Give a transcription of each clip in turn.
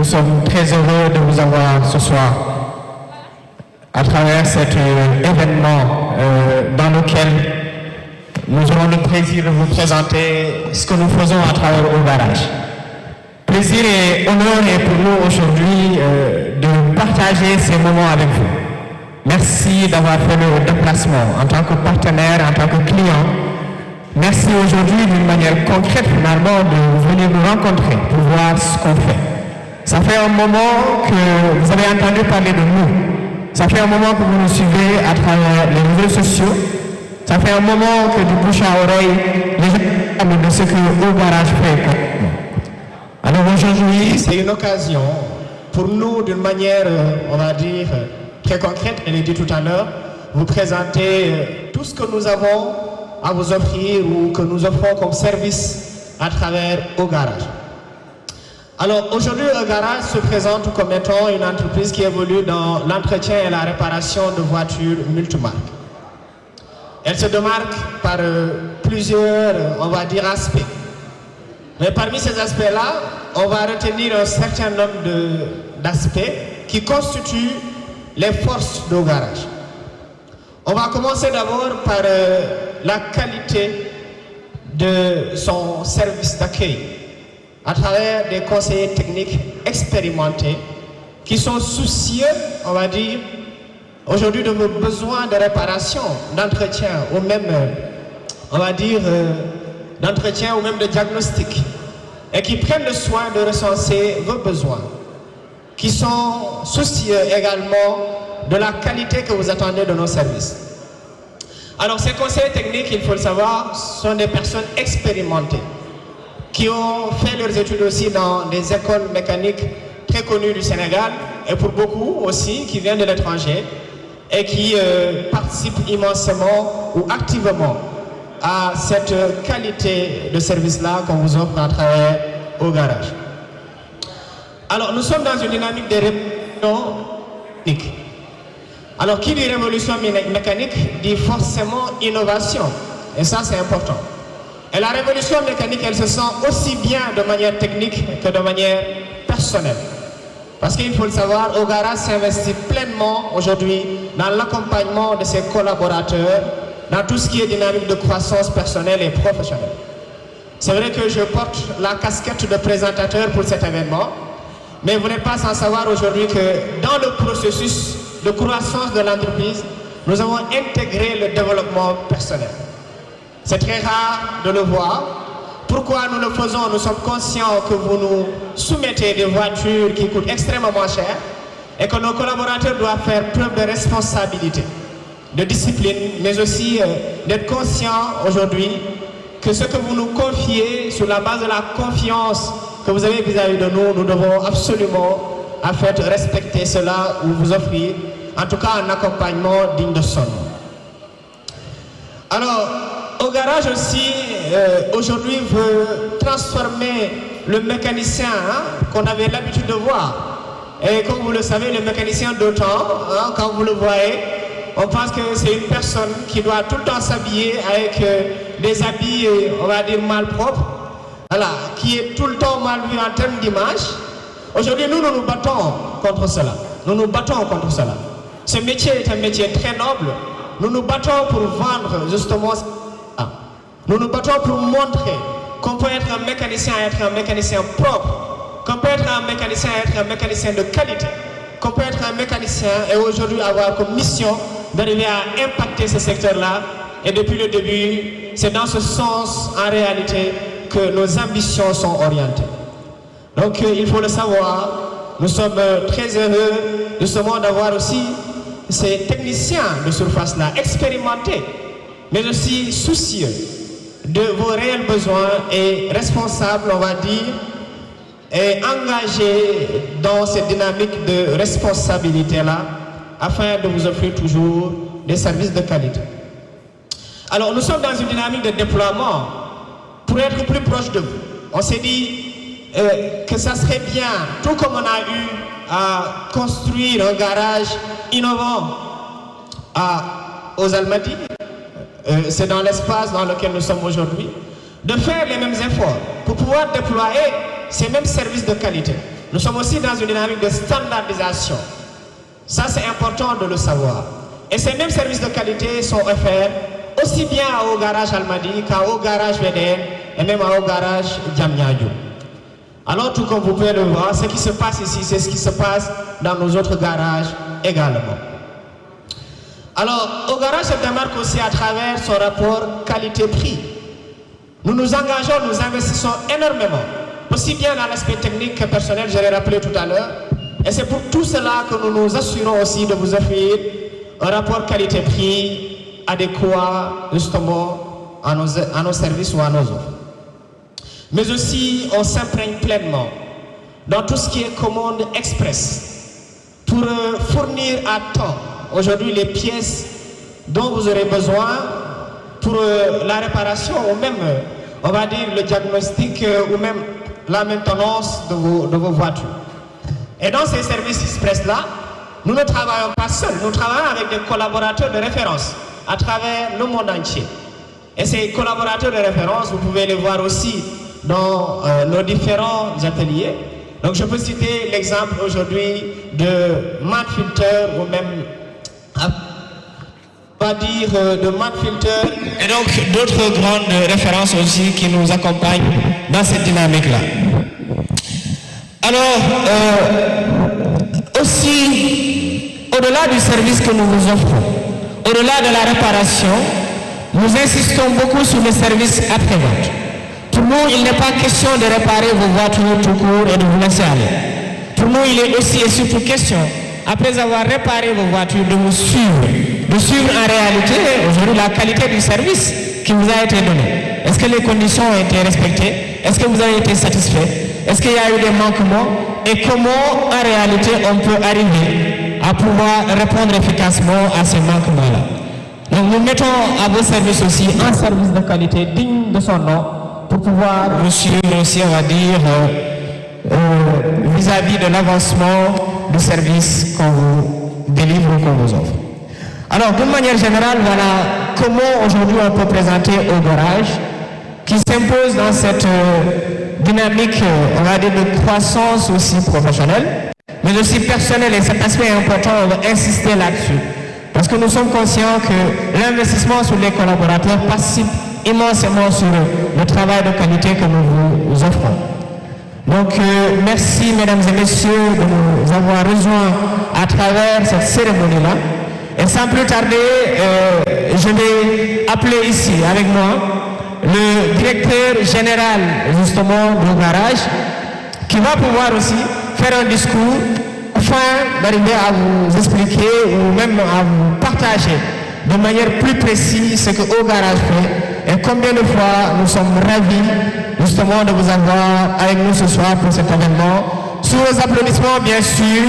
sommes très heureux de vous avoir ce soir à travers cet événement dans lequel nous aurons le plaisir de vous présenter ce que nous faisons à travers Au Garage. Plaisir et honneur est pour nous aujourd'hui de partager ces moments avec vous. Merci d'avoir fait le déplacement en tant que partenaire, en tant que client. Merci aujourd'hui d'une manière concrète finalement de venir nous rencontrer pour voir ce qu'on fait. Ça fait un moment que vous avez entendu parler de nous. Ça fait un moment que vous nous suivez à travers les réseaux sociaux. Ça fait un moment que du bouche à oreille, les gens parlent de ce que Au Garage fait. Alors aujourd'hui, c'est une occasion pour nous d'une manière, on va dire, très concrète, elle est dit tout à l'heure, vous présenter tout ce que nous avons à vous offrir ou que nous offrons comme service à travers Au Garage. Alors aujourd'hui, Au Garage se présente comme étant une entreprise qui évolue dans l'entretien et la réparation de voitures multimarques. Elle se démarque par plusieurs, on va dire, aspects. Mais parmi ces aspects-là, on va retenir un certain nombre d'aspects qui constituent les forces d'Au Garage. On va commencer d'abord par la qualité de son service d'accueil à travers des conseillers techniques expérimentés qui sont soucieux, on va dire, aujourd'hui de vos besoins de réparation, d'entretien ou même, on va dire, d'entretien ou même de diagnostic et qui prennent le soin de recenser vos besoins, qui sont soucieux également de la qualité que vous attendez de nos services. Alors ces conseillers techniques, il faut le savoir, sont des personnes expérimentées qui ont fait leurs études aussi dans des écoles mécaniques très connues du Sénégal et pour beaucoup aussi qui viennent de l'étranger et qui participent immensément ou activement à cette qualité de service-là qu'on vous offre à travers Au Garage. Alors nous sommes dans une dynamique de révolution mécanique. Alors qui dit révolution mécanique dit forcément innovation et ça c'est important. Et la révolution mécanique, elle se sent aussi bien de manière technique que de manière personnelle. Parce qu'il faut le savoir, Au Garage s'investit pleinement aujourd'hui dans l'accompagnement de ses collaborateurs, dans tout ce qui est dynamique de croissance personnelle et professionnelle. C'est vrai que je porte la casquette de présentateur pour cet événement, mais vous n'êtes pas sans savoir aujourd'hui que dans le processus de croissance de l'entreprise, nous avons intégré le développement personnel. C'est très rare de le voir. Pourquoi nous le faisons? Nous sommes conscients que vous nous soumettez des voitures qui coûtent extrêmement cher et que nos collaborateurs doivent faire preuve de responsabilité, de discipline, mais aussi d'être conscients aujourd'hui que ce que vous nous confiez sur la base de la confiance que vous avez vis-à-vis de nous, nous devons absolument en fait respecter cela ou vous offrir en tout cas un accompagnement digne de son nom. Alors, Au Garage aussi, aujourd'hui, veut transformer le mécanicien qu'on avait l'habitude de voir. Et comme vous le savez, le mécanicien d'autant, quand vous le voyez, on pense que c'est une personne qui doit tout le temps s'habiller avec des habits, on va dire, malpropres, voilà, qui est tout le temps mal vu en termes d'image. Aujourd'hui, nous nous battons contre cela. Nous nous battons contre cela. Ce métier est un métier très noble. Nous nous battons pour vendre justement ça. Nous nous battons pour montrer qu'on peut être un mécanicien et être un mécanicien propre, qu'on peut être un mécanicien et être un mécanicien de qualité, qu'on peut être un mécanicien et aujourd'hui avoir comme mission d'arriver à impacter ce secteur-là. Et depuis le début, c'est dans ce sens en réalité que nos ambitions sont orientées. Donc il faut le savoir, nous sommes très heureux justement d'avoir aussi ces techniciens de surface-là expérimentés, mais aussi soucieux de vos réels besoins et responsables, on va dire, et engagés dans cette dynamique de responsabilité-là afin de vous offrir toujours des services de qualité. Alors nous sommes dans une dynamique de déploiement pour être plus proche de vous. On s'est dit que ça serait bien, tout comme on a eu à construire un garage innovant aux Almadies, c'est dans l'espace dans lequel nous sommes aujourd'hui, de faire les mêmes efforts pour pouvoir déployer ces mêmes services de qualité. Nous sommes aussi dans une dynamique de standardisation. Ça, c'est important de le savoir. Et ces mêmes services de qualité sont offerts aussi bien au garage Almadi qu'au garage VDN et même au garage Diamniadio. Alors, tout comme vous pouvez le voir, ce qui se passe ici, c'est ce qui se passe dans nos autres garages également. Alors, au garage se démarque aussi à travers son rapport qualité-prix. Nous nous engageons, nous investissons énormément, aussi bien dans l'aspect technique que personnel, je l'ai rappelé tout à l'heure. Et c'est pour tout cela que nous nous assurons aussi de vous offrir un rapport qualité-prix adéquat justement à nos services ou à nos offres. Mais aussi, on s'imprègne pleinement dans tout ce qui est commande express pour fournir à temps aujourd'hui les pièces dont vous aurez besoin pour la réparation ou même, on va dire, le diagnostic ou même la maintenance de vos voitures. Et dans ces services express-là, nous ne travaillons pas seuls, nous travaillons avec des collaborateurs de référence à travers le monde entier. Et ces collaborateurs de référence, vous pouvez les voir aussi dans nos différents ateliers. Donc je peux citer l'exemple aujourd'hui de Manfilter ou même, on va dire, de Manfilter et donc d'autres grandes références aussi qui nous accompagnent dans cette dynamique-là. Alors, aussi, au-delà du service que nous vous offrons, au-delà de la réparation, nous insistons beaucoup sur le service après-vente. Pour nous, il n'est pas question de réparer vos voitures tout court et de vous laisser aller. Pour nous, il est aussi et surtout question, après avoir réparé vos voitures, de vous suivre. De suivre en réalité, aujourd'hui, la qualité du service qui vous a été donné. Est-ce que les conditions ont été respectées? Est-ce que vous avez été satisfait? Est-ce qu'il y a eu des manquements? Et comment, en réalité, on peut arriver à pouvoir répondre efficacement à ces manquements-là? Donc, nous mettons à vos services aussi un service de qualité digne de son nom pour pouvoir vous suivre aussi, on va dire, vis-à-vis de l'avancement du service qu'on vous délivre ou qu'on vous offre. Alors, d'une manière générale, voilà comment aujourd'hui on peut présenter au garage qui s'impose dans cette dynamique, on va dire, de croissance aussi professionnelle, mais aussi personnelle, et cet aspect important, on va insister là-dessus. Parce que nous sommes conscients que l'investissement sur les collaborateurs participe immensément sur le travail de qualité que nous vous offrons. Donc, merci mesdames et messieurs de nous avoir rejoints à travers cette cérémonie-là. Et sans plus tarder, je vais appeler ici avec moi le directeur général justement du garage qui va pouvoir aussi faire un discours afin d'arriver à vous expliquer ou même à vous partager de manière plus précise ce que Au Garage fait et combien de fois nous sommes ravis justement de vous avoir avec nous ce soir pour cet événement. Sous vos applaudissements, bien sûr,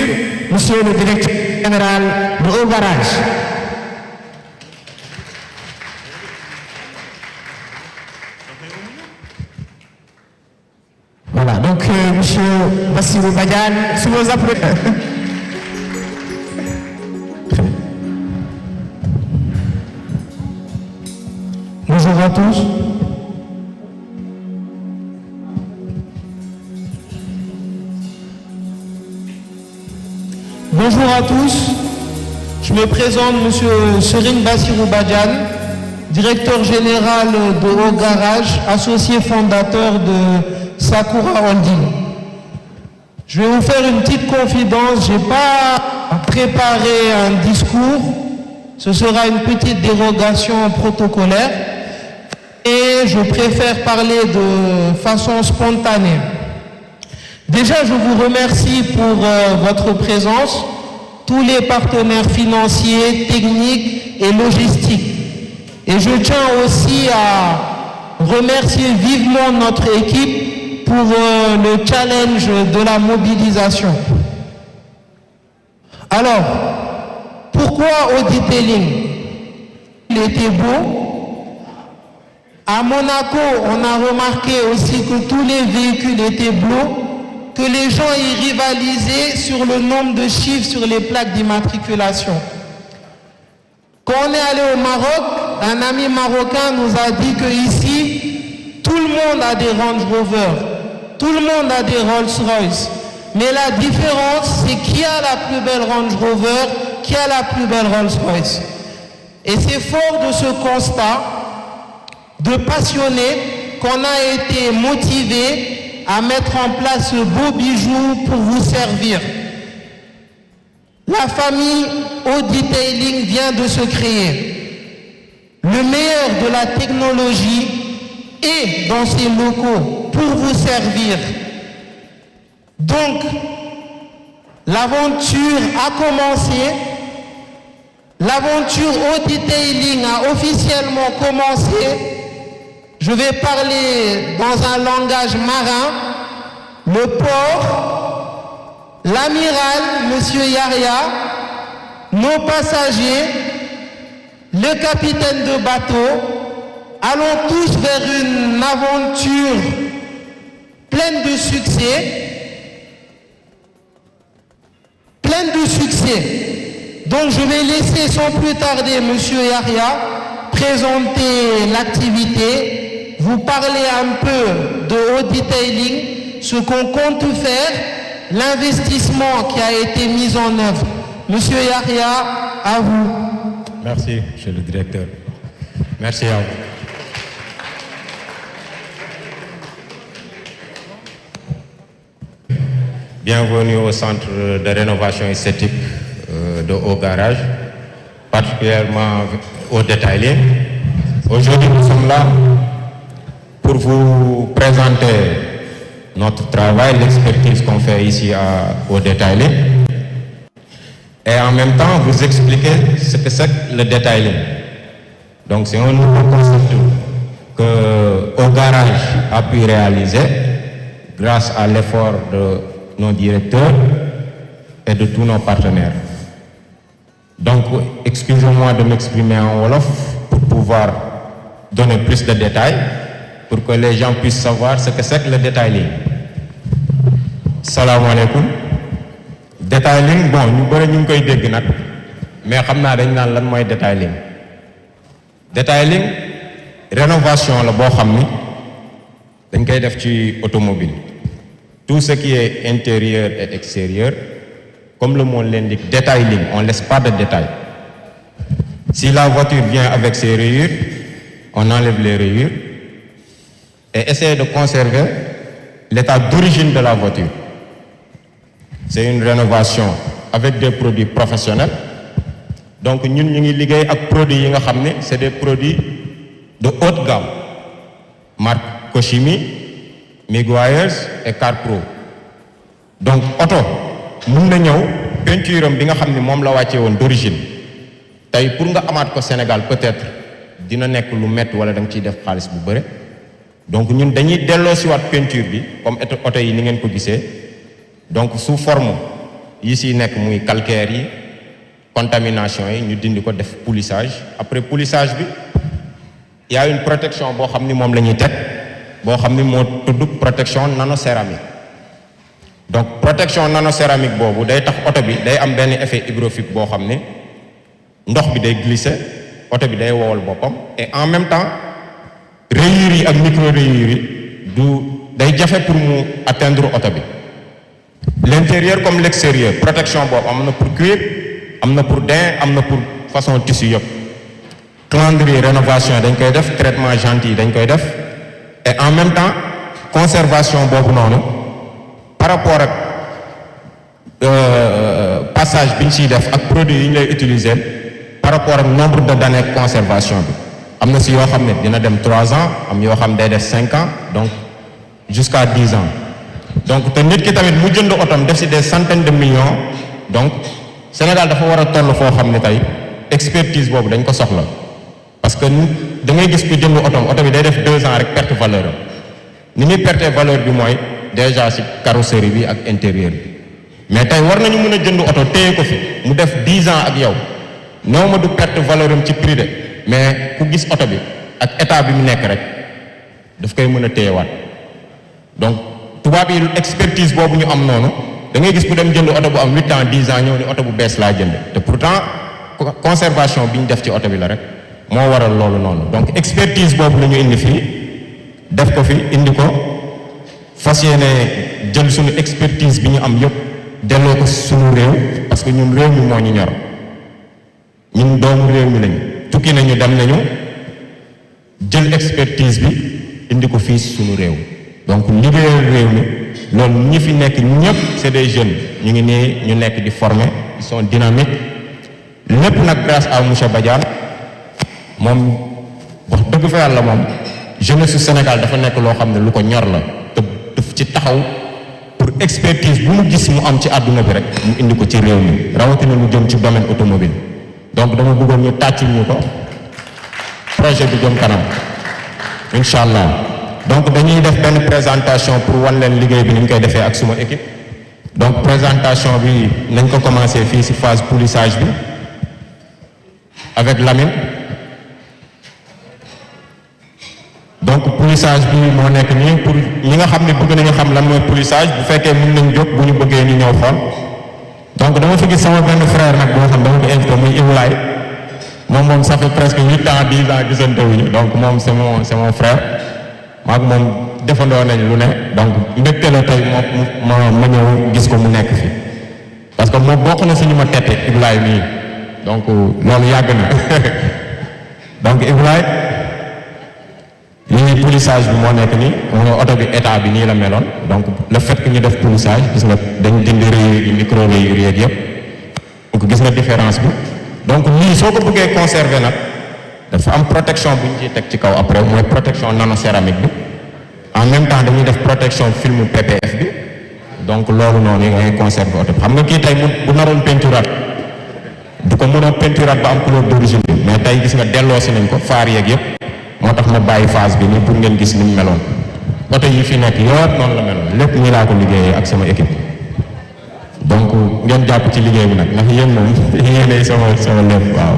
monsieur le directeur général de Au Garage. Voilà, donc monsieur Bassirou Badiane, sous vos applaudissements. Bonjour à tous. Bonjour à tous. Je me présente, monsieur Serine Bassirou Badiane, directeur général de Au Garage, associé fondateur de Sakura Holding. Je vais vous faire une petite confidence. Je n'ai pas préparé un discours. Ce sera une petite dérogation protocolaire. Et je préfère parler de façon spontanée. Déjà, je vous remercie pour votre présence, tous les partenaires financiers, techniques et logistiques. Et je tiens aussi à remercier vivement notre équipe pour le challenge de la mobilisation. Alors, pourquoi au detailing? Il était beau. À Monaco, on a remarqué aussi que tous les véhicules étaient bleus, que les gens y rivalisaient sur le nombre de chiffres sur les plaques d'immatriculation. Quand on est allé au Maroc, un ami marocain nous a dit qu'ici, tout le monde a des Range Rover, tout le monde a des Rolls-Royce. Mais la différence, c'est qui a la plus belle Range Rover, qui a la plus belle Rolls-Royce. Et c'est fort de ce constat de passionnés qu'on a été motivés à mettre en place ce beau bijou pour vous servir. La famille Au-Detailing vient de se créer. Le meilleur de la technologie est dans ces locaux pour vous servir. Donc, l'aventure a commencé. L'aventure Au-Detailing a officiellement commencé. Je vais parler dans un langage marin. Le port, l'amiral, Monsieur Yaria, nos passagers, le capitaine de bateau, allons tous vers une aventure pleine de succès. Donc je vais laisser sans plus tarder Monsieur Yaria présenter l'activité, vous parler un peu de Au-Detailing, ce qu'on compte faire, l'investissement qui a été mis en œuvre. Monsieur Yaria, à vous. Merci, monsieur le directeur. Merci à vous. Bienvenue au centre de rénovation esthétique de Haut Garage, particulièrement au Detailing. Aujourd'hui, nous sommes là pour vous présenter notre travail, l'expertise qu'on fait ici au Detailing, et en même temps vous expliquer ce que c'est que le Detailing. Donc c'est un nouveau concept que Haut Garage a pu réaliser grâce à l'effort de nos directeurs et de tous nos partenaires. Donc, excusez-moi de m'exprimer en Wolof pour pouvoir donner plus de détails, pour que les gens puissent savoir ce que c'est que le Detailing. Salam alaikum. Detailing, bon, nous avons koy dégg nak, mais xamna dañ nan lan moy Detailing. Detailing, rénovation la bo xamni dañ koy def ci automobile. Tout ce qui est intérieur et extérieur, comme le mot l'indique, detailing, on ne laisse pas de détails. Si la voiture vient avec ses rayures, on enlève les rayures et essaie de conserver l'état d'origine de la voiture. C'est une rénovation avec des produits professionnels. Donc nous avons des produits, c'est des produits de haute gamme, marque Koshimi, Meguiar's et CarPro. Donc auto mën na ñëw peinture am bi nga xam ne moom la wàcce woon d'origine tey pour nga amaat ko Sénégal peut-être dina nekk lu métti wala da nga ciy def xaalis bu bëre. Donc ñun dañuy delloo si waat peinture bi comme auto yi ni ngeen ko gisee, donc sous forme yi siy nekk muy calcaire yi, contamination yi ñu dindi ko def polissage. Après polissage bi y a une protection boo xam ni moom la ñuy teg boo xam ni moo tudd protection nanocéramique. Donc protection nanocéramique boobu day tax oto bi day am benn effet hygrofilique boo xam ne ndox bi day glisser oto bi day wowal boppam et en même temps rayures yi ak micro rayures yi du day jafe pour mu atteindre oto bi. L'intérieur comme l'extérieur protection boobu am na pour cuir, am na pour daim, am na pour façon tissu yëpp. Calendrier rénovation dañ koy def, traitement gentil dañ koy def et en même temps conservation boobu noonu par rapport ak passage bi ñu siy def ak produit yi ñu lay utiliser par rapport ak nombre d'années de conservation bi am na si yoo xam ne dina dem 3 ans am yoo xam day def 5 ans donc jusqu'à 10 ans. Donc te nit ki tamit mu jënd otom def si des centaines de millions, donc Sénégal dafa war a toll foo xam ne tey expertise boobu dañ ko soxla parce que da ngay gis ku jënd oto bi day def 2 ans rek perte valeur am ni muy perte valeur bi mooy déjà ci carrosserie bi ak intérieur bi mais tey war nañu mën a jënd oto téye ko fi mu def 10 ans ak yow néew ma du perte valeur am ci prix de mais ku gis oto bi ak état bi mu nekk rek daf koy mën a téyewaat. Donc tubaab yi expertise boobu ñu am noonu da ngay gis ku dem jënd oto bu am 8 ans 10 ans ñëw ni oto bu bees laa jënd te pourtant conservation bi ñu def ci oto bi la rek moo waral loolu noonu. Donc expertise boobu la ñu indi fii def ko fi indi ko fas yéene jël suñu expertise bi ñu am yëpp delloo ko suñu réew parce que ñun réew mi moo ñu ñor ñun doomu réew mi lañu tukki nañu dem nañu jël expertise bi indi ko fii suñu réew donc liggéeyal réew mi loolu ñi fi nekk ñëpp c'est des jeunes ñu ngi nii ñu nekk di former ils sont dynamiques lépp nag grâce à monsieur Badiane moom wax dëgg fa yàlla moom jeunesse su Sénégal dafa nekk loo xam ne lu ko ñor la te daf ci taxaw pour expertise bu mu gis mu am ci àdduna bi rek mu indi ko ci réew mi rawatina lu jëm ci domaine automobile donc dama bëggoon ñu tàccul ñu ko projet bi jëm kanam incha allah donc dañuy def benn présentation pour wan leen liggéey bi ni ñu koy defee ak suma équipe donc présentation bi nañ ko commencé fii ci phase polissage bi avec Lamine donc polissage bi moo nekk nii pour ñi nga xam ne bëgg nañu xam lan mooy polissage bu fekkee mën nañ jóg bu ñu bëggee ñu ñëw xool donc dama fi gis sama benn frère nag boo xam dama ko invité muy Iboulaye moom ça fait presque 8 ans 10 ans gisante wuñu donc moom c'est mon frère maag moom defandoo nañ lu ne donc mbégte la tey ma ñëw gis ko mu nekk fi parce que moom bokk na si ñu ma tette Iboulaye nii donc loolu yàgg na donc Iboulaye lii polissage bi moo nekk nii mooy oto bi état bi nii la meloon donc le fait que ñu def polissage gis nga dañ dindi rayures yi micro rayures yeeg yëpp donc gis nga différence bi donc lii soo ko bëggee conserver nag dafa am protection bu ñu ciy teg ci kaw après mooy protection nanocéramique bi en même temps dañuy def protection film PPF bi donc loolu noonu yi ngay conserver oto bi xam nga kii tey bu naroon peinturaat du ko mën a peinturaat ba am couleur d'origine bi mais tey gis nga delloo si nañ ko faar yeeg yëpp moo tax ma bàyyi phase bi nii pour ngeen gis ni mu meloon oto yi fi nekk yëpp noonu la meloon lépp nii laa ko liggéeyee ak sama équipe donc ngeen jàpp ci liggéey bi nag ndax yéen moom yéenay sama lépp waaw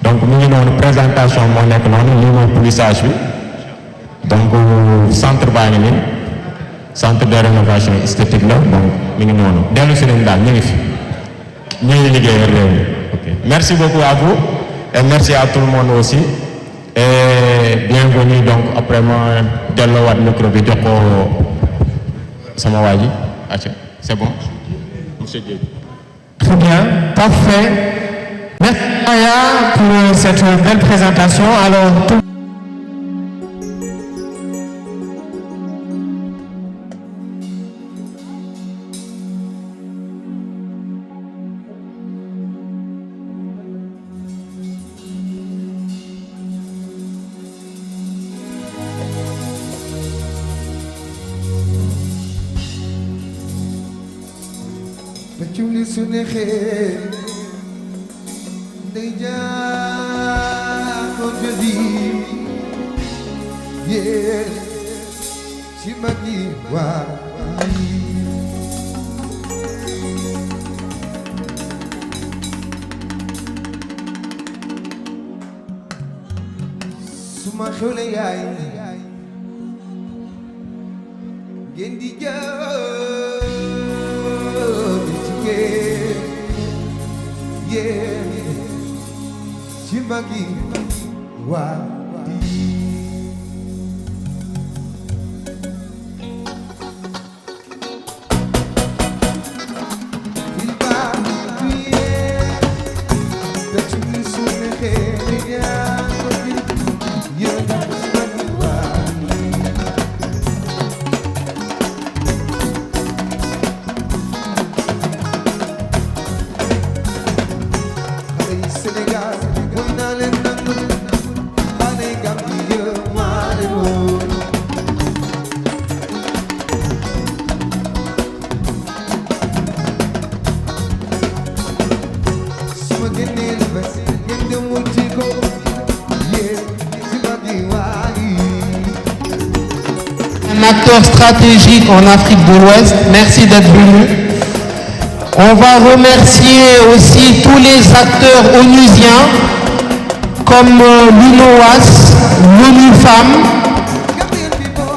donc mu ngi noonu présentation moo nekk noonu lii mooy polissage bi donc centre baa ngi nii centre de rénovation esthétique la donc mi ngi noonu dellu si nañ daal ñu ngi fi ñu ngi liggéeyal réew mi ok merci beaucoup à vous et merci à tout le monde aussi et bienvenue donc après ma delloowaat micro bi jox ko sama waa ji c'est bon monsieur Dieng. Très bien, parfait. Merci Aya pour cette belle présentation. Alors tout Juli su neexee ndey jaar ko jëli yee ci mag yi waa suma xewle yaay ngeen di Chimagi Wadi Ilba Tuye Tachumi Sunehe Niya Yena Chimagi Wadi Hey Senegal Un acteur stratégique en Afrique de l'Ouest, merci d'être venu. On va remercier aussi tous les acteurs onusiens comme l'UNOAS, l'ONU Femmes.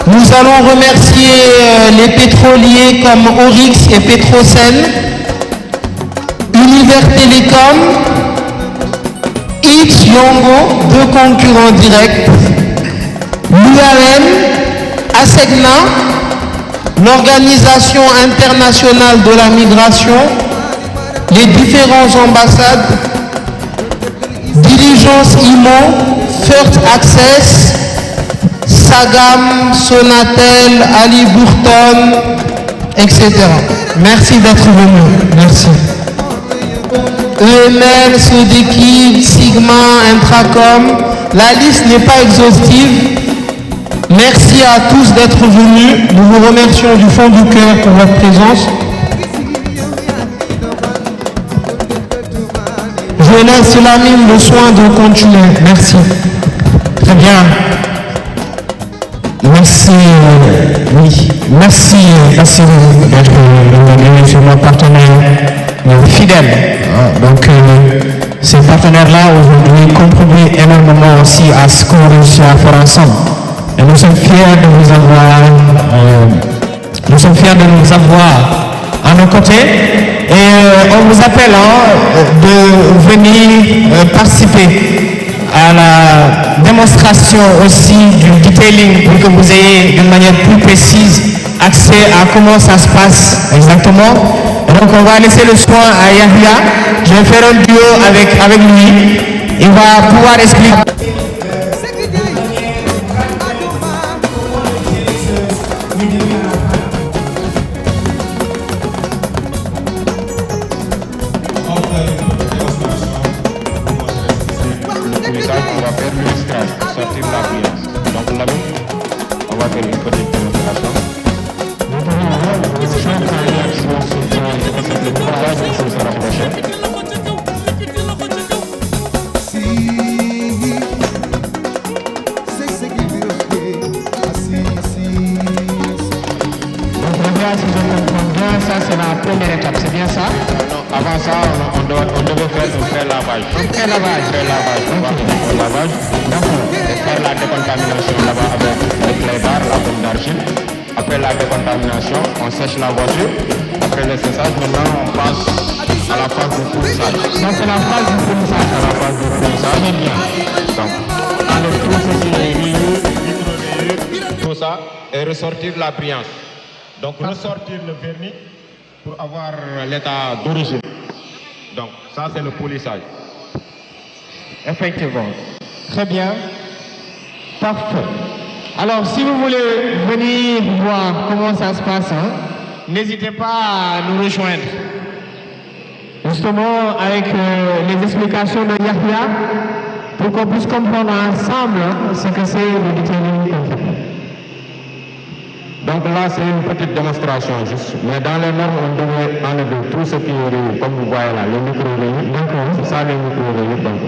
Nous allons remercier les pétroliers comme Oryx et Petrosen, Univers Télécom, Itch Yongo, deux concurrents directs, l'UAM, ASEGNA, l'Organisation internationale de la migration, les différentes ambassades, Diligence IMO, First Access, Sagam, Sonatel, Ali Burton, etc. Merci d'être venu. Merci. EML, Sodeki, Sigma, Intracom, la liste n'est pas exhaustive. Merci à tous d'être venus. Nous vous remercions du fond du cœur pour votre présence. Je laisse Lamine le soin de continuer. Merci. Très bien. Merci, oui, merci d'être venu sur mon partenaire fidèle. Donc, ces partenaires-là aujourd'hui contribuent énormément aussi à ce qu'on réussit à faire ensemble. Et nous sommes fiers de vous avoir, nous avoir à nos côtés. Et on vous appelle de venir participer à la démonstration aussi du detailing pour que vous ayez d'une manière plus précise accès à comment ça se passe exactement. Donc on va laisser le soin à Yahya. Je vais faire un duo avec lui. Il va pouvoir expliquer. On va faire l'illustrage pour sortir la brillance. Donc là, on va faire une petite démonstration. Ça c'est la première étape, c'est bien ça? Non, avant ça, on devait faire un pré-lavage. Un pré-lavage. On va faire un lavage. Et faire la décontamination là-bas avec le clébard, la pomme d'argile. Après la décontamination, on sèche la voiture. Après le séchage, maintenant on passe à la phase de polissage. Ça c'est la phase du polissage. À la phase de polissage, c'est bien. Donc, enlever tout ce qui est rayures, tout ça, et ressortir la brillance. Donc, ressortir le vernis pour avoir l'état d'origine. Donc, ça, c'est le polissage. Effectivement. Très bien. Parfait. Alors, si vous voulez venir voir comment ça se passe, n'hésitez pas à nous rejoindre. Justement, avec les explications de Yahya, pour qu'on puisse comprendre ensemble ce que c'est le detailing. Donc là, c'est une petite démonstration juste. Mais dans les normes, on devait enlever tout ce qui est, comme vous voyez là, les micro-rayures. C'est ça les micro-rayures. Donc,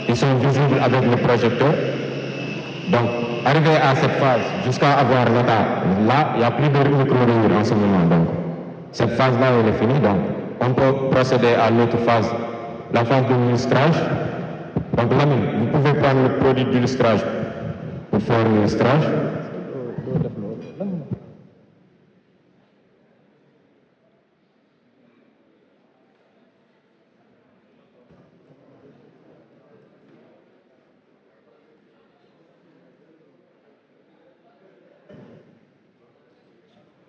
ils sont visibles avec le projecteur. Donc, arrivé à cette phase, jusqu'à avoir l'état, là, il n'y a plus de micro-rayures en ce moment. Donc, cette phase-là, elle est finie. Donc, on peut procéder à l'autre phase, la phase de l'illustrage. Donc, là, vous pouvez prendre le produit d'illustrage pour faire l'illustrage.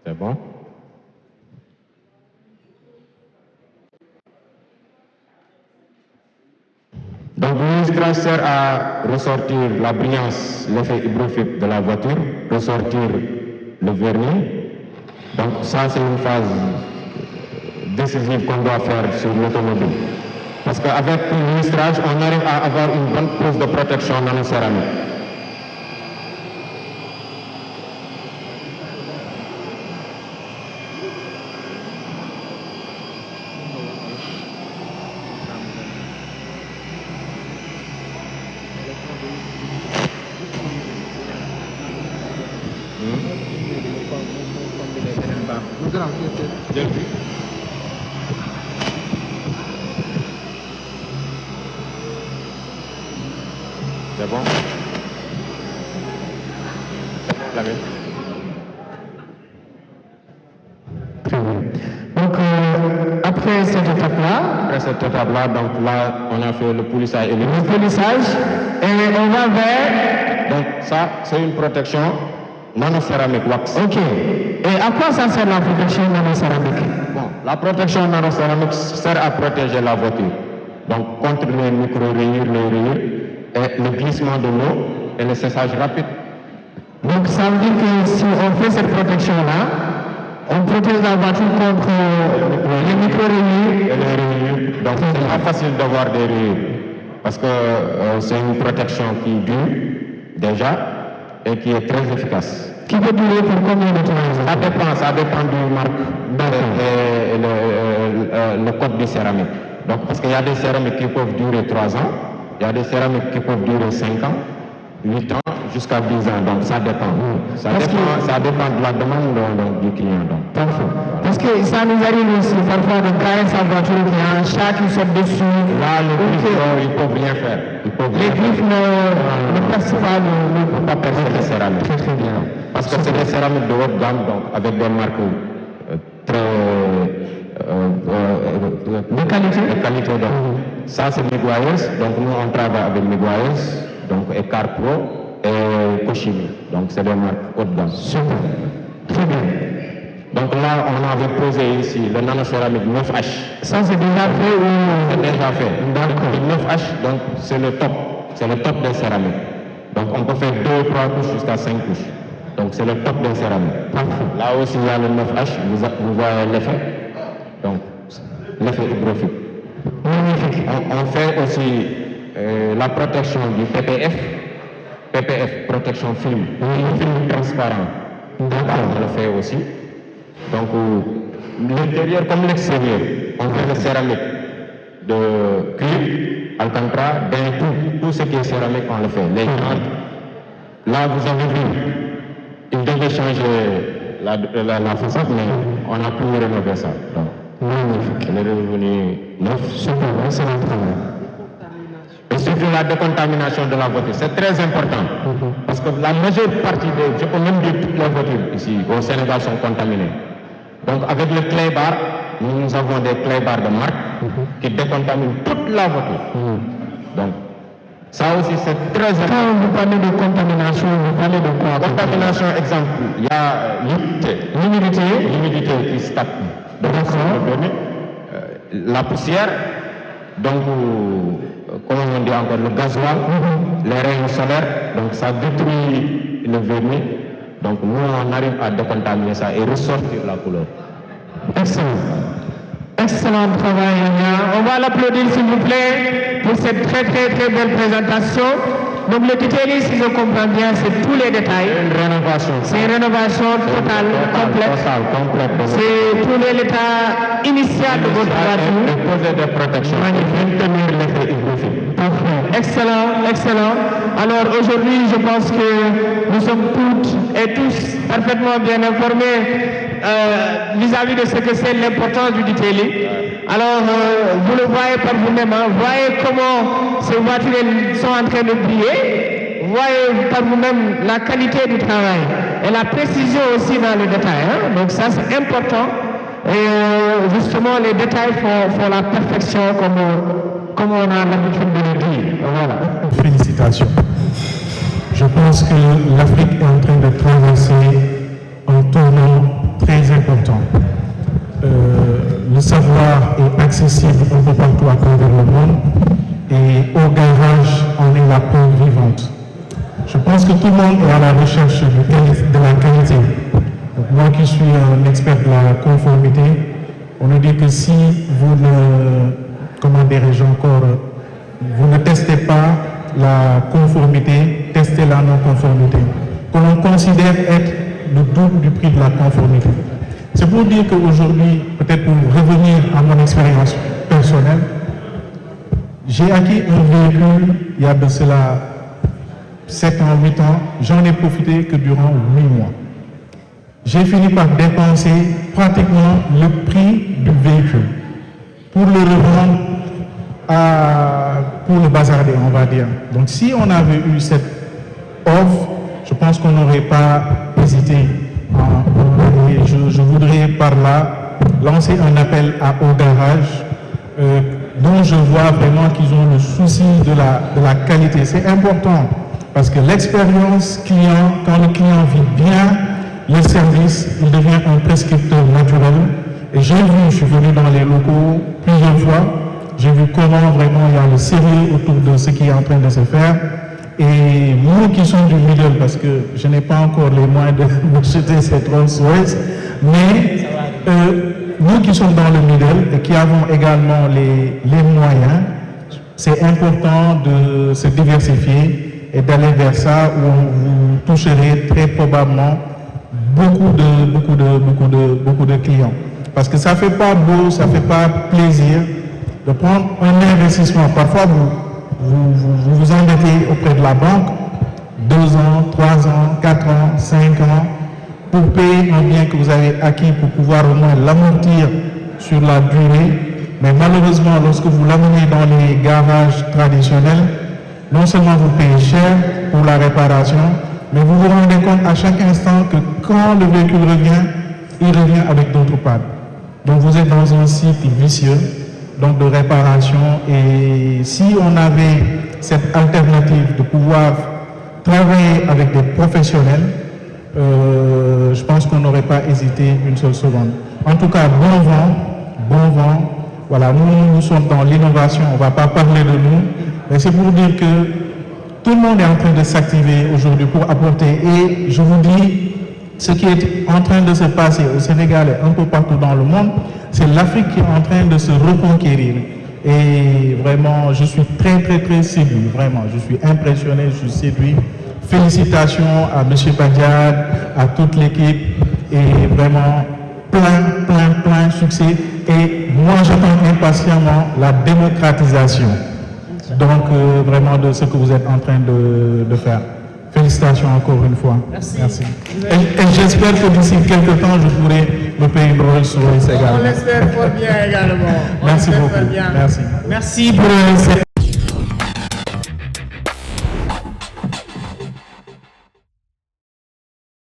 C'est bon? Donc l'illustrage sert à ressortir la brillance, l'effet hybrofite de la voiture, ressortir le vernis. Donc ça c'est une phase décisive qu'on doit faire sur l'automobile. Parce qu'avec l'illustrage, on arrive à avoir une bonne couche de protection nanocéramique. C'est bon? Donc, après cette étape-là, donc là, on a fait le polissage et le polissage, et on va vers... Donc ça, c'est une protection nanocéramique wax. Ok. Et à quoi ça sert la protection nanocéramique? Bon, la protection nanocéramique sert à protéger la voiture. Donc contre les micro-rayures, les rayures, et le glissement de l'eau et le séchage rapide. Donc ça veut dire que si on fait cette protection-là, on protège la voiture contre les micro-rayures. Et les rayures. Donc c'est pas facile d'avoir des rayures. Parce que c'est une protection qui dure déjà et qui est très efficace. Qui peut durer pour combien de temps? Ça dépend du marque et le code du céramique. Donc parce qu'il y a des céramiques qui peuvent durer 3 ans, il y a des céramiques qui peuvent durer 5 ans, 8 ans, jusqu'à 10 ans. Donc ça dépend. Ça dépend de la demande du client. Donc. Parfait. Parce que ça nous arrive aussi parfois de garer sa voiture qui a un chat qui saute dessus. Là, les griffes, ils ne peuvent rien faire. Les griffes ne percent pas, ne peuvent pas percer les céramiques. Très très bien. Parce que c'est des céramiques de haute gamme, donc avec des marques très de qualité. Donc. Ça c'est Miguayers, donc nous on travaille avec Miguayers, donc Car Pro et Koshimi, donc c'est des marques haute gamme. Super, très bien. Donc là on avait posé ici le nanocéramique 9H. Ça c'est déjà fait ou... C'est déjà fait. D'accord. Le 9H, donc c'est le top des céramiques. Donc on peut faire 2 ou 3 couches jusqu'à 5 couches. Donc c'est le top des céramiques. Parfait. Là aussi il y a le 9H, vous voyez l'effet. Donc l'effet hydrophique. Magnifique. On fait aussi la protection du PPF, protection film, film transparent. D'accord. On le fait aussi. Donc l'intérieur comme l'extérieur, on fait le céramique de cuivre, alcantara, tout ce qui est céramique on le fait. Les grandes. Là vous avez vu, il devait changer la façade, mais on a pu rénover ça. Donc, magnifique. Il est revenu neuf. Super, excellent travail. Et surtout la décontamination de la voiture, c'est très important. Parce que la majeure partie je peux même dire toutes les voitures ici au Sénégal sont contaminées. Donc avec le clay bar, nous avons des clay bars de marque qui décontaminent toute la voiture. Donc ça aussi c'est très important. Quand vous parlez de contamination, vous parlez de quoi? Contamination, exemple, il y a l'humidité qui stagne. Donc la poussière, donc comment on dit encore, le gasoil, les rayons solaires, donc ça détruit le vernis. Donc nous on arrive à décontaminer ça et ressortir la couleur. Excellent. Excellent travail, Anya. On va l'applaudir s'il vous plaît pour cette très très très belle présentation. Donc le detailing, si je comprends bien, c'est tous les détails. Une rénovation. C'est une rénovation totale, complète. C'est tout l'état initial de votre voiture. Et poser des protections. Maintenir l'effet hydrophique. Parfait. Excellent. Alors aujourd'hui, je pense que nous sommes toutes et tous parfaitement bien informés vis-à-vis de ce que c'est l'importance du detailing. Alors, vous le voyez par vous-même, voyez comment ces voitures sont en train de briller. Voyez par vous-même la qualité du travail et la précision aussi dans le détail. Donc ça, c'est important. Et justement, les détails font la perfection, comme on a l'habitude de le dire. Voilà. Félicitations. Je pense que l'Afrique est en train de traverser un tournant très important. Le savoir est accessible un peu partout à travers le monde et au garage, on est la preuve vivante. Je pense que tout le monde est à la recherche de la qualité. Donc moi qui suis un expert de la conformité, on nous dit que si vous vous ne testez pas la conformité, testez la non-conformité, que l'on considère être le double du prix de la conformité. C'est pour dire qu'aujourd'hui, peut-être pour revenir à mon expérience personnelle, j'ai acquis un véhicule il y a de cela 7 ans, 8 ans, j'en ai profité que durant 8 mois. J'ai fini par dépenser pratiquement le prix du véhicule pour le revendre pour le bazarder, on va dire. Donc si on avait eu cette offre, je pense qu'on n'aurait pas hésité. Je voudrais par là lancer un appel au garage dont je vois vraiment qu'ils ont le souci de la qualité. C'est important Parce que l'expérience client, quand le client vit bien le service, il devient un prescripteur naturel. Et j'ai vu, je suis venu dans les locaux plusieurs fois, j'ai vu comment vraiment il y a le sérieux autour de ce qui est en train de se faire. Et nous qui sommes du middle, parce que je n'ai pas encore les moyens de m'acheter cette Rolls-Royce, mais nous qui sommes dans le middle et qui avons également les moyens, c'est important de se diversifier et d'aller vers ça où vous toucherez très probablement beaucoup de clients. Parce que ça ne fait pas beau, ça ne fait pas plaisir de prendre un investissement. Parfois, vous endettez auprès de la banque 2 ans, 3 ans, 4 ans, 5 ans pour payer un bien que vous avez acquis pour pouvoir au moins l'amortir sur la durée. Mais malheureusement, lorsque vous l'amenez dans les garages traditionnels, non seulement vous payez cher pour la réparation, mais vous vous rendez compte à chaque instant que quand le véhicule revient, il revient avec d'autres pannes. Donc vous êtes dans un cycle vicieux donc de réparation, et si on avait cette alternative de pouvoir travailler avec des professionnels, je pense qu'on n'aurait pas hésité une seule seconde. En tout cas, bon vent. Voilà, nous sommes dans l'innovation, on ne va pas parler de nous, mais c'est pour dire que tout le monde est en train de s'activer aujourd'hui pour apporter, et je vous dis, ce qui est en train de se passer au Sénégal et un peu partout dans le monde, c'est l'Afrique qui est en train de se reconquérir. Et vraiment, je suis très séduit, vraiment, je suis impressionné, je suis séduit. Félicitations à M. Badiane, à toute l'équipe, et vraiment plein succès. Et moi, j'attends impatiemment la démocratisation. Donc, vraiment, de ce que vous êtes en train de faire. Félicitations encore une fois. Merci. Et j'espère que d'ici quelques temps, je pourrai me payer une Rolls-Royce également. On l'espère fort bien également. Merci beaucoup. Merci pour cette